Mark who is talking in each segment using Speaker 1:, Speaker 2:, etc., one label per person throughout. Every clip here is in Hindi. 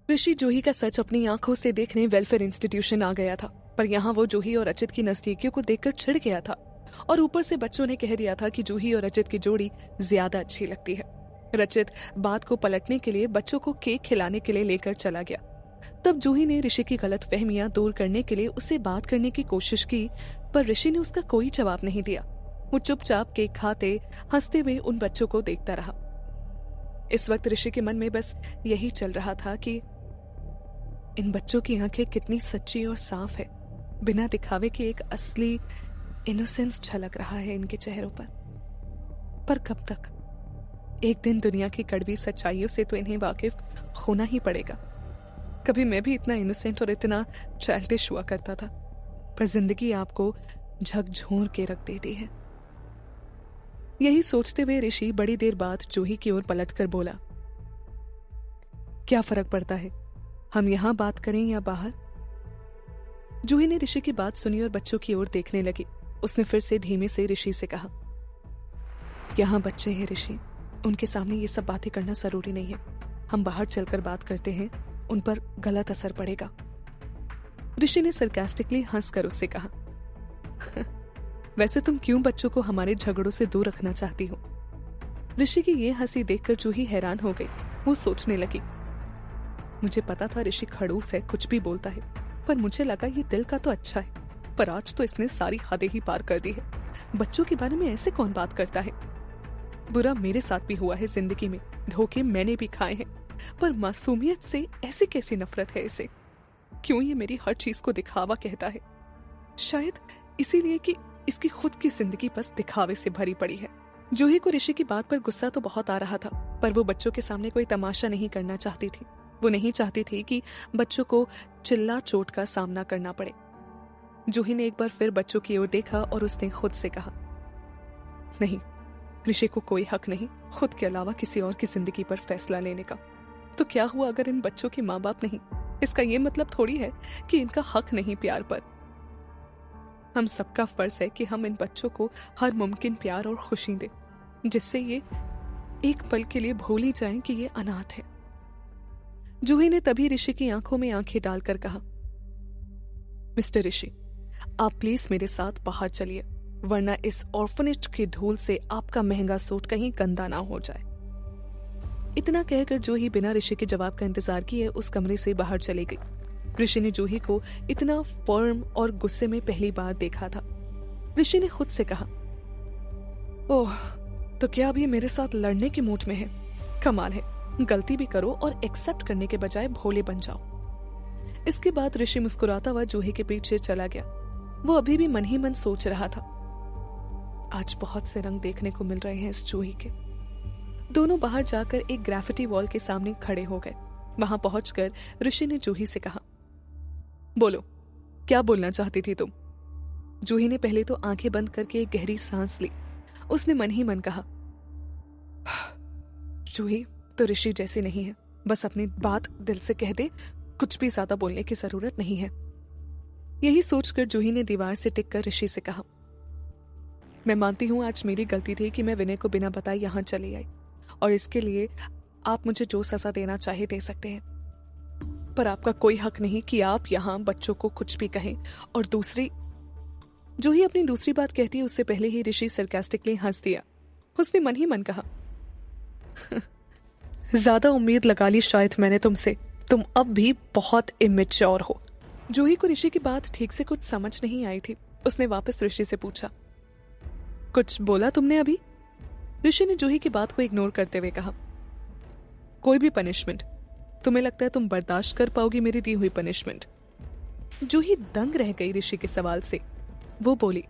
Speaker 1: ऋषि जूही का सच अपनी आंखों से देखने वेलफेयर इंस्टीट्यूशन आ गया था, पर यहाँ वो जूही और अचित की नजदीकियों को देखकर छिड़ गया था और ऊपर से बच्चों ने कह दिया था कि जूही और अचित की जोड़ी ज्यादा अच्छी लगती है। रचित बात को पलटने के लिए बच्चों को केक खिलाने के लिए लेकर चला गया। तब जूही ने ऋषि की गलतफहमियां दूर करने के लिए उससे बात करने की कोशिश की, पर ऋषि ने उसका कोई जवाब नहीं दिया। वो चुपचाप केक खाते हंसते हुए उन बच्चों को देखता रहा। इस वक्त ऋषि के मन में बस यही चल रहा था कि इन बच्चों की आंखें कितनी सच्ची और साफ है। बिना दिखावे के एक असली इनोसेंस झलक रहा है इनके चेहरों पर कब तक? एक दिन दुनिया की कड़वी सच्चाइयों से तो इन्हें वाकिफ होना ही पड़ेगा। कभी मैं भी इतना इनोसेंट और इतना चाइल्डिश हुआ करता था, पर जिंदगी आपको झकझोर के रख देती है। यही सोचते हुए ऋषि बड़ी देर बाद जूही की ओर पलटकर बोला, क्या फर्क पड़ता है, हम यहां बात करें या बाहर? जूही ने ऋषि की बात सुनी और बच्चों की ओर देखने लगी। उसने फिर से धीमे से ऋषि से कहा, यहां बच्चे हैं ऋषि, उनके सामने ये सब बातें करना जरूरी नहीं है। हम बाहर चलकर बात करते हैं, उन पर गलत असर पड़ेगा। ऋषि ने सरकास्टिकली हंसकर उससे कहा, वैसे तुम क्यों बच्चों को हमारे झगड़ों से दूर रखना चाहती हो? ऋषि की ये हंसी देखकर जूही हैरान हो गई। वो सोचने लगी, मुझे पता था ऋषि खड़ूस है, कुछ भी बोलता है, पर मुझे लगा ये दिल का तो अच्छा है। पर आज तो इसने सारी हदें ही पार कर दी है। बच्चों के बारे में ऐसे कौन बात करता है? बुरा मेरे साथ भी हुआ है जिंदगी में, धोखे मैंने भी खाए हैं, पर मासूमियत से ऐसी कैसी नफरत है इसे? क्यों ये मेरी हर चीज को दिखावा कहता है? शायद इसीलिए कि इसकी खुद की जिंदगी बस दिखावे से भरी पड़ी है। जूही को ऋषि की बात पर गुस्सा तो बहुत आ रहा था, पर वो बच्चों के सामने कोई तमाशा नहीं करना चाहती थी। वो नहीं चाहती थी कि बच्चों को चिल्ला चोट का सामना करना पड़े। जूही ने एक बार फिर बच्चों की ओर देखा और उसने खुद से कहा, नहीं, ऋषि को कोई हक नहीं खुद के अलावा किसी और की जिंदगी पर फैसला लेने का। तो क्या हुआ अगर इन बच्चों के माँ बाप नहीं? इसका ये मतलब थोड़ी है कि इनका हक नहीं प्यार पर। हम सबका फर्ज है कि हम इन बच्चों को हर मुमकिन प्यार और खुशी दें, जिससे ये एक पल के लिए भूल ही जाएं कि ये अनाथ है। जूही ने तभी ऋषि की आंखों में आंखें डालकर कहा, मिस्टर ऋषि, आप प्लीज मेरे साथ बाहर चलिए, वरना इस ऑर्फनेज की धूल से आपका महंगा सूट कहीं गंदा ना हो जाए। इतना कहकर जूही बिना ऋषि के जवाब का इंतजार किए उस कमरे से बाहर चली गई। ऋषि ने जूही को इतना फर्म और गुस्से में पहली बार देखा था। ऋषि ने खुद से कहा, ओह, तो क्या अब ये मेरे साथ लड़ने के मूड में है? कमाल है, गलती भी करो और एक्सेप्ट करने के बजाय भोले बन जाओ। इसके बाद ऋषि मुस्कुराता हुआ जूही के पीछे चला गया। वो अभी भी मन ही मन सोच रहा था, आज बहुत से रंग देखने को मिल रहे हैं इस जूही के। दोनों बाहर जाकर एक ग्राफिटी वॉल के सामने खड़े हो गए। वहां पहुंचकर ऋषि ने जूही से कहा, बोलो, क्या बोलना चाहती थी तुम? जूही ने पहले तो आंखें बंद करके एक गहरी सांस ली। उसने मन ही मन कहा, जूही तो ऋषि जैसी नहीं है, बस अपनी बात दिल से कह दे, कुछ भी ज्यादा बोलने की जरूरत नहीं है। यही सोचकर जूही ने दीवार से टिककर ऋषि से कहा, मैं मानती हूं आज मेरी गलती थी कि मैं विनय को बिना बताए यहां चली आई, और इसके लिए आप मुझे जो सजा देना चाहे दे सकते हैं, पर आपका कोई हक नहीं कि आप यहां बच्चों को कुछ भी कहें। और दूसरी, जूही अपनी दूसरी बात कहती है उससे पहले ही ऋषि सरकास्टिकली हंस दिया। उसने मन ही मन कहा, ज्यादा उम्मीद लगा ली शायद मैंने तुमसे, तुम अब भी बहुत इमेच्योर हो। जूही को ऋषि की बात ठीक से कुछ समझ नहीं आई थी। उसने वापस ऋषि से पूछा, कुछ बोला तुमने अभी? ऋषि ने जूही की बात को इग्नोर करते हुए कहा, कोई भी पनिशमेंट। तुम्हें लगता है तुम बर्दाश्त कर पाओगी मेरी दी हुई पनिशमेंट? जूही दंग रह गई ऋषि के सवाल से। वो बोली,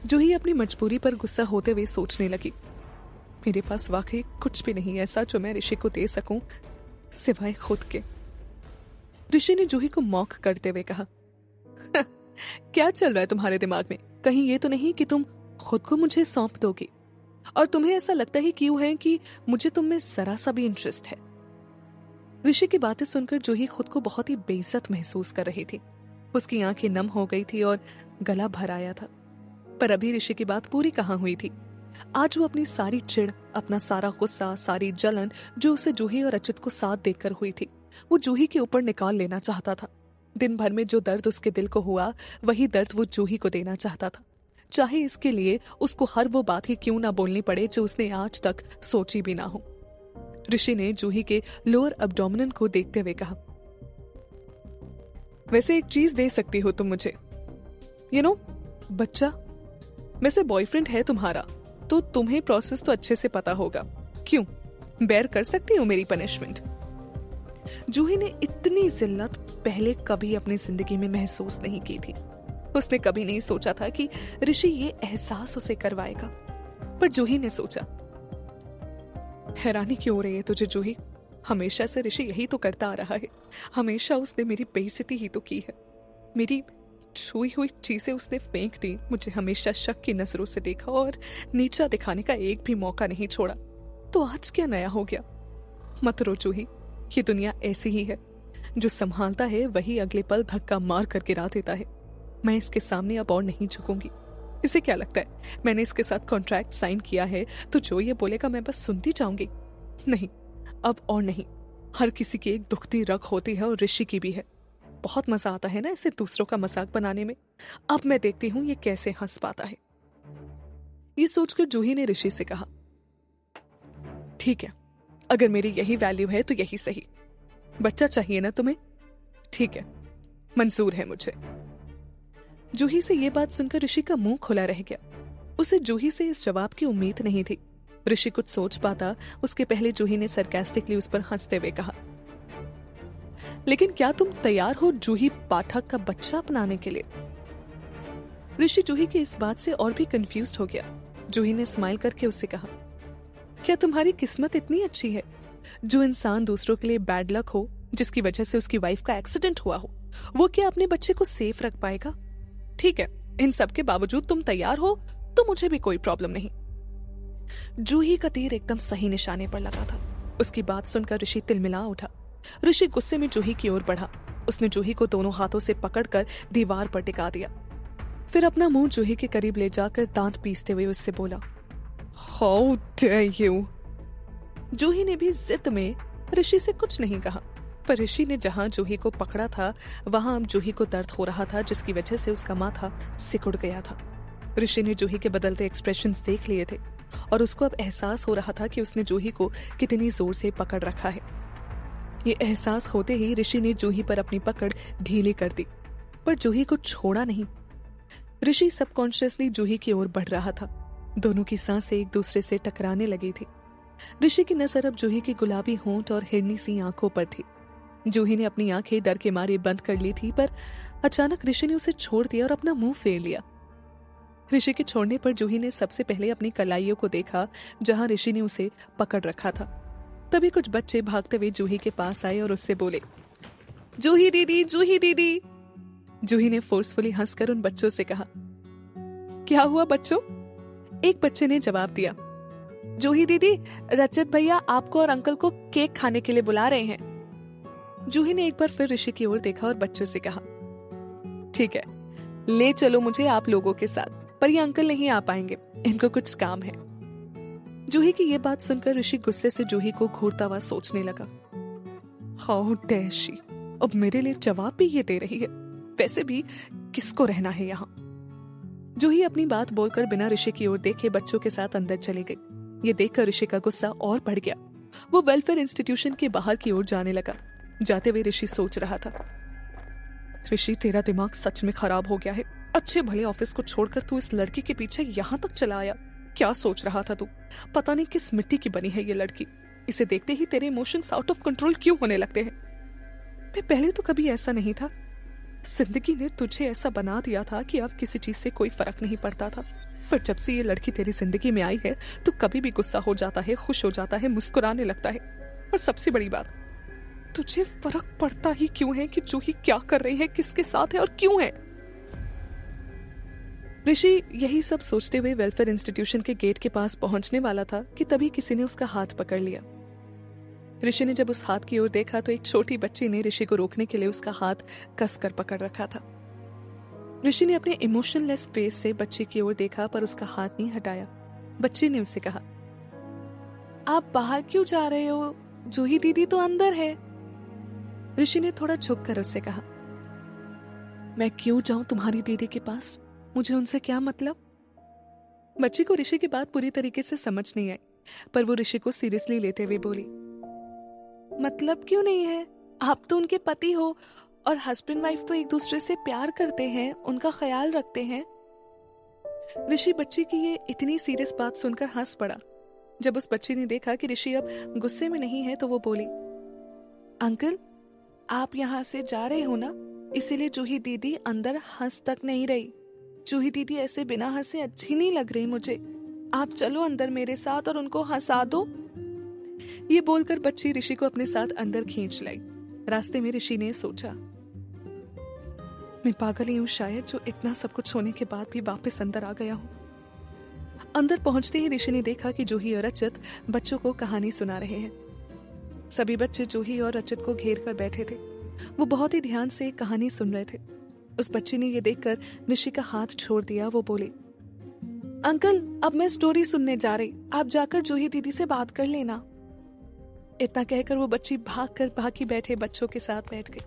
Speaker 1: जूही अपनी मजबूरी पर गुस्सा होते हुए सोचने लगी, मेरे पास वाकई कुछ भी नहीं ऐसा जो मैं ऋषि को दे सकूं सिवाय खुद के। ऋषि ने जूही को मॉक करते हुए कहा, क्या चल रहा है तुम्हारे दिमाग में? कहीं ये तो नहीं कि तुम खुद को मुझे सौंप दोगी? और तुम्हें ऐसा लगता ही क्यों है कि मुझे तुम में जरा सा भी इंटरेस्ट है? ऋषि की बातें सुनकर जूही खुद को बहुत ही बेइज्जत महसूस कर रही थी। उसकी आंखें नम हो गई थी और गला भर आया था। पर अभी ऋषि की बात पूरी कहाँ हुई थी। आज वो अपनी सारी चिढ़, अपना सारा गुस्सा, सारी जलन जो उसे जूही और अच्युत को साथ देखकर हुई थी, वो जूही के ऊपर निकाल लेना चाहता था। दिन भर में जो दर्द उसके दिल को हुआ, वही दर्द वो जूही को देना चाहता था, चाहे इसके लिए उसको हर वो बात ही क्यों ना बोलनी पड़े जो उसने आज तक सोची भी ना हो। ऋषि ने जूही के लोअर एब्डोमिन को देखते हुए कहा, वैसे एक चीज दे सकती हो तुम मुझे, बच्चा। वैसे बॉयफ्रेंड है तुम्हारा, तो तुम्हें प्रोसेस तो अच्छे से पता होगा, क्यों बेयर कर सकती हो मेरी पनिशमेंट। जूही ने इतनी जिल्लत पहले कभी अपनी जिंदगी में महसूस नहीं की थी। उसने कभी नहीं सोचा था कि ऋषि ये एहसास उसे करवाएगा, पर जूही ने सोचा, हैरानी क्यों हो रही है तुझे जूही? हमेशा से ऋषि यही तो करता आ रहा है। हमेशा उसने मेरी बेइज्जती ही तो की है। मेरी छुई हुई चीजें उसने फेंक दी, मुझे हमेशा शक की नजरों से देखा और नीचा दिखाने का एक भी मौका नहीं छोड़ा। तो आज क्या नया हो गया? मत रो जूही, ये दुनिया ऐसी ही है, जो संभालता है वही अगले पल धक्का मार कर गिरा देता है। मैं इसके सामने अब और नहीं झुकूंगी। इसे क्या लगता है मैंने इसके साथ कॉन्ट्रैक्ट साइन किया है तो जो ये बोलेगा मैं बस सुनती जाऊंगी? नहीं, अब और नहीं। हर किसी की एक दुखती रग होती है और ऋषि की भी है। बहुत मजा आता है ना इसे दूसरों का मजाक बनाने में। अब मैं देखती हूं ये कैसे हंस पाता है। ये सोचकर जूही ने ऋषि से कहा, ठीक है, अगर मेरी यही वैल्यू है तो यही सही। बच्चा चाहिए ना तुम्हें? ठीक है, मंजूर है मुझे। जूही से यह बात सुनकर ऋषि का मुंह खुला रह गया। उसे जूही से इस जवाब की उम्मीद नहीं थी। ऋषि कुछ सोच पाता उसके पहले जूही ने सरकास्टिकली उस पर हंसते हुए कहा, लेकिन क्या तुम तैयार हो जूही पाठक का बच्चा अपनाने के लिए? ऋषि जूही की इस बात से और भी कंफ्यूज हो गया। जूही ने स्माइल करके उससे कहा, क्या तुम्हारी किस्मत इतनी अच्छी है? जो इंसान दूसरों के लिए बैड लक हो, जिसकी वजह से उसकी वाइफ का एक्सीडेंट हुआ हो, वो क्या अपने बच्चे को सेफ रख पाएगा? ठीक है, इन सब के बावजूद तुम तैयार हो तो मुझे भी कोई प्रॉब्लम नहीं। जूही का तीर एकदम सही निशाने पर लगा था। उसकी बात सुनकर ऋषि तिलमिला उठा। ऋषि गुस्से में जूही की ओर बढ़ा। उसने जूही को दोनों हाथों से पकड़कर दीवार पर टिका दिया। फिर अपना मुंह जूही के करीब ले जाकर दांत पीसते हुए उससे बोला, हाउ डेयर यू। जूही ने भी जिद में ऋषि से कुछ नहीं कहा, पर ऋषि ने जहां जूही को पकड़ा था वहां अब जूही को दर्द हो रहा था, जिसकी वजह से उसका माथा सिकुड़ गया था। ऋषि ने जूही के बदलते एक्सप्रेशंस देख लिए थे और उसको अब एहसास हो रहा था कि उसने जूही को कितनी जोर से पकड़ रखा है। ये एहसास होते ही ऋषि ने जूही पर अपनी पकड़ ढीली कर दी, पर जूही को छोड़ा नहीं। ऋषि सबकॉन्शियसली जूही की ओर बढ़ रहा था। दोनों की सांसें एक दूसरे से टकराने लगी थी। ऋषि की नजर अब जूही की गुलाबी होंठ और हिरनी सी आंखों पर थी। जूही ने अपनी आंखें डर के मारे बंद कर ली थी, पर अचानक ऋषि ने उसे छोड़ दिया और अपना मुंह फेर लिया। ऋषि के छोड़ने पर जूही ने सबसे पहले अपनी कलाइयों को देखा, जहां ऋषि ने उसे पकड़ रखा था। तभी कुछ बच्चे भागते हुए जूही के पास आए और उससे बोले, जूही दीदी, जूही दीदी। जूही ने फोर्सफुली हंसकर उन बच्चों से कहा, क्या हुआ बच्चों? एक बच्चे ने जवाब दिया, जूही दीदी, रजत भैया आपको और अंकल को केक खाने के लिए बुला रहे हैं। जूही ने एक बार फिर ऋषि की ओर देखा और बच्चों से कहा, ठीक है, ले चलो मुझे आप लोगों के साथ, पर ये अंकल नहीं आ पाएंगे, इनको कुछ काम है। जूही की ये बात सुनकर ऋषि गुस्से से जूही को घूरता हुआ सोचने लगा, हाउ डेयर शी, अब मेरे लिए जवाब भी ये दे रही है। वैसे भी किसको रहना है यहाँ? जूही अपनी बात बोलकर बिना ऋषि की ओर देखे बच्चों के साथ अंदर चली गई। ये देखकर ऋषि का गुस्सा और बढ़ गया। वो वेलफेयर इंस्टीट्यूशन के बाहर की ओर जाने लगा। जाते हुए ऋषि सोच रहा था, ऋषि तेरा दिमाग सच में खराब हो गया है। अच्छे भले ऑफिस को छोड़कर तू इस लड़की के पीछे यहाँ तक चला आया। क्या सोच रहा था तू? पता नहीं किस मिट्टी की बनी है ये लड़की। इसे देखते ही तेरे इमोशंस आउट ऑफ कंट्रोल क्यों होने लगते हैं? मैं पहले तो कभी ऐसा नहीं था। जिंदगी ने तुझे ऐसा बना दिया था कि अब किसी चीज से कोई फर्क नहीं पड़ता था, पर जब से ये लड़की तेरी जिंदगी में आई है तो कभी भी गुस्सा हो जाता है, खुश हो जाता है, मुस्कुराने लगता है। और सबसे बड़ी बात, तुझे फर्क पड़ता ही क्यों है कि जूही क्या कर रही है, किसके साथ है और क्यों है? ऋषि यही सब सोचते हुए वेलफेयर इंस्टीट्यूशन के गेट के पास पहुंचने वाला था कि तभी किसी ने उसका हाथ पकड़ लिया। ऋषि ने जब उस हाथ की ओर देखा तो एक छोटी बच्ची ने ऋषि को रोकने के लिए उसका हाथ कसकर पकड़ रखा था। ऋषि ने अपने इमोशनलेस फेस से बच्ची की ओर देखा, पर उसका हाथ नहीं हटाया। बच्ची ने उससे कहा, आप बाहर क्यों जा रहे हो? जूही दीदी तो अंदर है। ऋषि ने थोड़ा झुककर उससे कहा, मैं क्यों जाऊं तुम्हारी दीदी के पास? मुझे उनसे क्या मतलब? बच्ची को ऋषि की बात पूरी तरीके से समझ नहीं आई, पर वो ऋषि को सीरियसली लेते हुए बोली, मतलब क्यों नहीं है? आप तो उनके पति हो और हस्बैंड वाइफ तो एक दूसरे से प्यार करते हैं, उनका ख्याल रखते हैं। ऋषि बच्ची की ये इतनी सीरियस बात सुनकर हंस पड़ा। जब उस बच्ची ने देखा कि ऋषि अब गुस्से में नहीं है तो वो बोली, अंकल आप यहाँ से जा रहे हो ना, इसीलिए जूही दीदी अंदर हंस तक नहीं रही। जूही दीदी ऐसे बिना हंसे अच्छी नहीं लग रही मुझे। आप चलो अंदर मेरे साथ और उनको हंसा दो। ये बोलकर बच्ची ऋषि को अपने साथ अंदर खींच लाई। रास्ते में ऋषि ने सोचा, मैं पागल ही हूं शायद, जो इतना सब कुछ होने के बाद भी वापस अंदर आ गया हूं। अंदर पहुंचते ही ऋषि ने देखा कि जूही और रचित बच्चों को कहानी सुना रहे हैं। सभी बच्चे जूही और रचित को घेर कर बैठे थे। वो बहुत ही ध्यान से कहानी सुन रहे थे। उस बच्ची ने ये देखकर ऋषि का हाथ छोड़ दिया। वो बोली, अंकल अब मैं स्टोरी सुनने जा रही, आप जाकर जूही दीदी से बात कर लेना। इतना कहकर वो बच्ची भागकर बाकी बैठे बच्चों के साथ बैठ गई।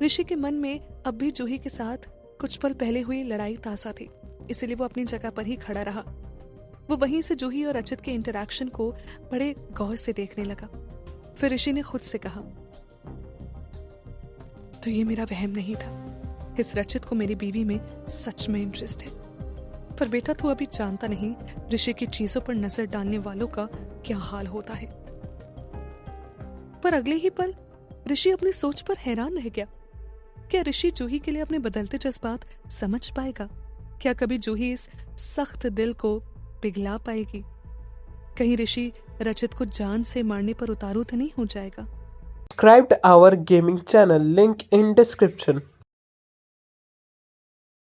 Speaker 1: ऋषि के मन में अब भी जूही के साथ कुछ पल पहले हुई लड़ाई ताजा थी, इसलिए वो अपनी जगह पर ही खड़ा रहा। वो वहीं से जूही और रचित के इंटरैक्शन को बड़े गौर से देखने लगा। फिर ऋषि ने खुद से कहा, तो ये मेरा वहम नहीं था, इस रचित को मेरी बीवी में सच में इंटरेस्ट है। पर बेटा तू अभी जानता नहीं ऋषि की चीजों पर नजर डालने वालों का क्या हाल होता है। पर अगले ही पल ऋषि अपनी सोच पर हैरान रह गया। क्या ऋषि जूही के लिए अपने बदलते जज्बात समझ पाएगा? क्या कभी जूही इस सख्त दिल को पिघला पाएगी? कहीं ऋषि रचित को जान से मारने पर उतारू तो नहीं हो जाएगा?
Speaker 2: Subscribe to our gaming channel, link in description.